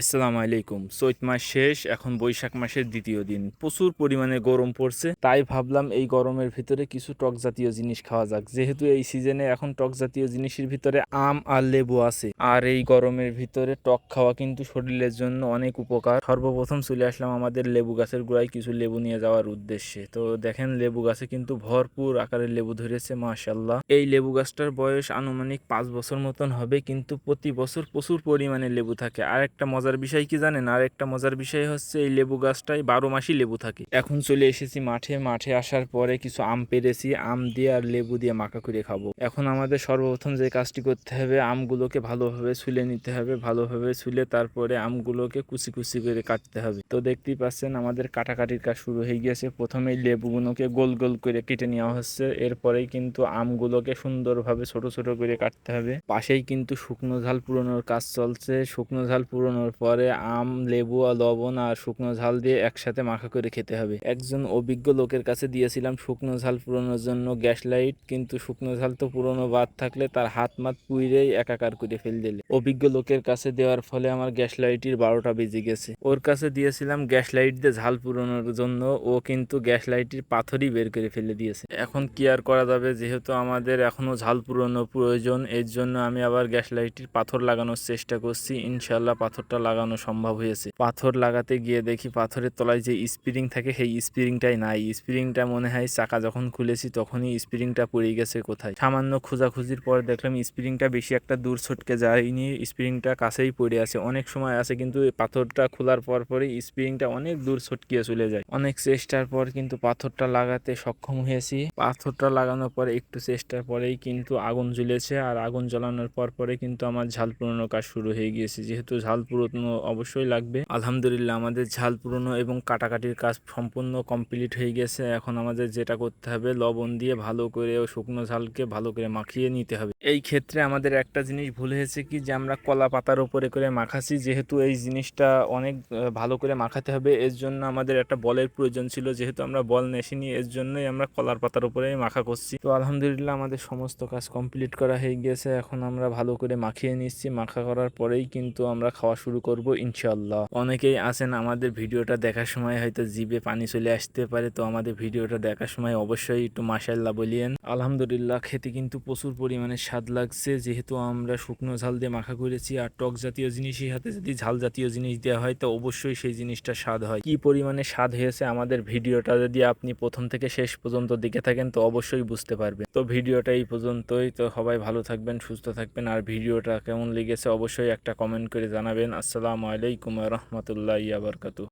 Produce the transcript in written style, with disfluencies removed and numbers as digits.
আসসালামু আলাইকুম। চৈত মাস শেষ, এখন বৈশাখ মাসের দ্বিতীয় দিন। প্রচুর পরিমাণে গরম পড়ছে, তাই ভাবলাম এই গরমের ভিতরে কিছু টক জাতীয় জিনিস খাওয়া যাক। যেহেতু এই সিজনে এখন টক জাতীয় জিনিসের ভিতরে আম আর লেবু আছে, আর এই গরমের ভিতরে টক খাওয়া কিন্তু শরীরের জন্য অনেক উপকার। সর্বপ্রথম চলে আসলাম আমাদের লেবু গাছের গোড়ায় কিছু লেবু নিয়ে যাওয়ার উদ্দেশ্যে। তো দেখেন, লেবু গাছে কিন্তু ভরপুর আকারের লেবু ধরেছে, মাশাআল্লাহ। এই লেবু গাছটার বয়স আনুমানিক 5 বছর মতন হবে, কিন্তু প্রতি বছর প্রচুর পরিমাণে লেবু থাকে। আর একটা মজার বিষয় কি জানেন? আর একটা মজার বিষয় হচ্ছে এই লেবু গাছটায় 12 মাসই লেবু থাকে। এখন চলে এসেছি মাঠে। মাঠে আসার পরে কিছু আম পেড়েছি, আম দিয়ে আর লেবু দিয়ে মাখা করে খাবো। এখন আমাদের সর্বপ্রথম যে কাজটি করতে হবে, আমগুলোকে ভালোভাবে ছুলে নিতে হবে। ভালোভাবে ছুলে তারপরে আমগুলোকে কুচি কুচি করে কাটতে হবে। তো দেখতেই পাচ্ছেন আমাদের কাটাকাটির কাজ শুরু হয়ে গেছে। প্রথমে লেবুগুলোকে গোল গোল করে কেটে নেওয়া হচ্ছে, এরপরেই কিন্তু আমগুলোকে সুন্দরভাবে ছোট ছোট করে কাটতে হবে। পাশেই কিন্তু শুকনো ঝাল পুরানোর কাজ চলছে। শুকনো ঝাল পুরানোর পরে আম, লেবু আর লবণ আর শুকনো ঝাল দিয়ে একসাথে মাখা করে খেতে হবে। একজন অভিজ্ঞ লোকের কাছে দিয়েছিলাম শুকনো ঝাল পুরানোর জন্য গ্যাস লাইট, কিন্তু শুকনো ঝাল তো পুরনো বাদ থাকলে তার হাত মাত পুইরেই একাকার করে ফেল দিলে। অভিজ্ঞ লোকের কাছে দেওয়ার ফলে আমার গ্যাস লাইটের 12টা বেজে গেছে। ওর কাছে দিয়েছিলাম গ্যাস লাইট দিয়ে ঝাল পুরানোর জন্য, ও কিন্তু গ্যাস লাইটের পাথরই বের করে ফেলে দিয়েছে। এখন কি আর করা যাবে, যেহেতু আমাদের এখনো ঝাল পুরানো প্রয়োজন, এর জন্য আমি আবার গ্যাস লাইটের পাথর লাগানোর চেষ্টা করছি। ইনশাল্লাহ পাথরটা লাগানো সম্ভব হয়েছে। পাথর লাগাতে গিয়ে দেখি পাথরের তলায় যে স্প্রিং থাকে সেই স্প্রিংটাই নাই। স্প্রিংটা মনে হয় চাকা যখন খুলেছি তখনই স্প্রিংটা পড়ে গেছে কোথায়। সামান্য খোঁজাখুঁজির পর দেখলাম স্প্রিংটা বেশি একটা দূর ছটকে যায়নি, স্প্রিংটা কাছেই পড়ে আছে। অনেক সময় আছে কিন্তু এই পাথরটা খোলার পর পরই স্প্রিংটা অনেক দূর ছটকিয়ে চলে যায়। অনেক চেষ্টার পর কিন্তু পাথরটা লাগাতে সক্ষম হয়েছি। পাথরটা লাগানোর পরে একটু চেষ্টার পরেই কিন্তু আগুন জ্বলেছে, আর আগুন জ্বালানোর পর পরে কিন্তু আমার ঝাল পুরানো কাজ শুরু হয়ে গিয়েছে। যেহেতু ঝাল পুরানো অবশ্যই লাগবে। আলহামদুলিল্লাহ আমাদের ঝাল পুরানো এবং কাটাকাটির কাজ সম্পূর্ণ কমপ্লিট হয়ে গেছে। এখন আমাদের যেটা করতে হবে, লবণ দিয়ে ভালো করে ও শুকনো ঝালকে ভালো করে মাখিয়ে নিতে হবে। এই ক্ষেত্রে আমাদের একটা জিনিস ভুল হয়েছে কি, যে আমরা কলা পাতার উপরে করে মাখাছি। যেহেতু এই জিনিসটা অনেক ভালো করে মাখাতে হবে, এর জন্য আমাদের একটা বলের প্রয়োজন ছিল। যেহেতু আমরা বল নেসিনি, এর জন্যই আমরা কলার পাতার উপরে মাখা করছি। তো আলহামদুলিল্লাহ আমাদের সমস্ত কাজ কমপ্লিট করা হয়ে গেছে। এখন আমরা ভালো করে মাখিয়ে নিচ্ছি। মাখা করার পরেই কিন্তু আমরা খাওয়া শুরু করব ইনশাআল্লাহ। অনেকেই আছেন আমাদের ভিডিওটা দেখার সময় হয়তো জিভে পানি চলে আসতে পারে, তো আমাদের ভিডিওটা দেখার সময় অবশ্যই একটু মাশাআল্লাহ বলিয়েন। আলহামদুলিল্লাহ খেতে কিন্তু প্রচুর পরিমাণে স্বাদ লাগছে, যেহেতু আমরা শুকনো ঝাল দিয়ে মাখা করেছি। আর টক জাতীয় জিনিসের সাথে যদি ঝাল জাতীয় জিনিস দেওয়া হয় তো অবশ্যই সেই জিনিসটা স্বাদ হয়। কি পরিমাণে স্বাদ হয়েছে আমাদের ভিডিওটা যদি আপনি প্রথম থেকে শেষ পর্যন্ত দেখে থাকেন তো অবশ্যই বুঝতে পারবেন। তো ভিডিওটা এই পর্যন্তই। তো সবাই ভালো থাকবেন, সুস্থ থাকবেন। আর ভিডিওটা কেমন লেগেছে অবশ্যই একটা কমেন্ট করে জানাবেন। আসসালামু আলাইকুম ওয়া রাহমাতুল্লাহি ওয়া বারাকাতুহু।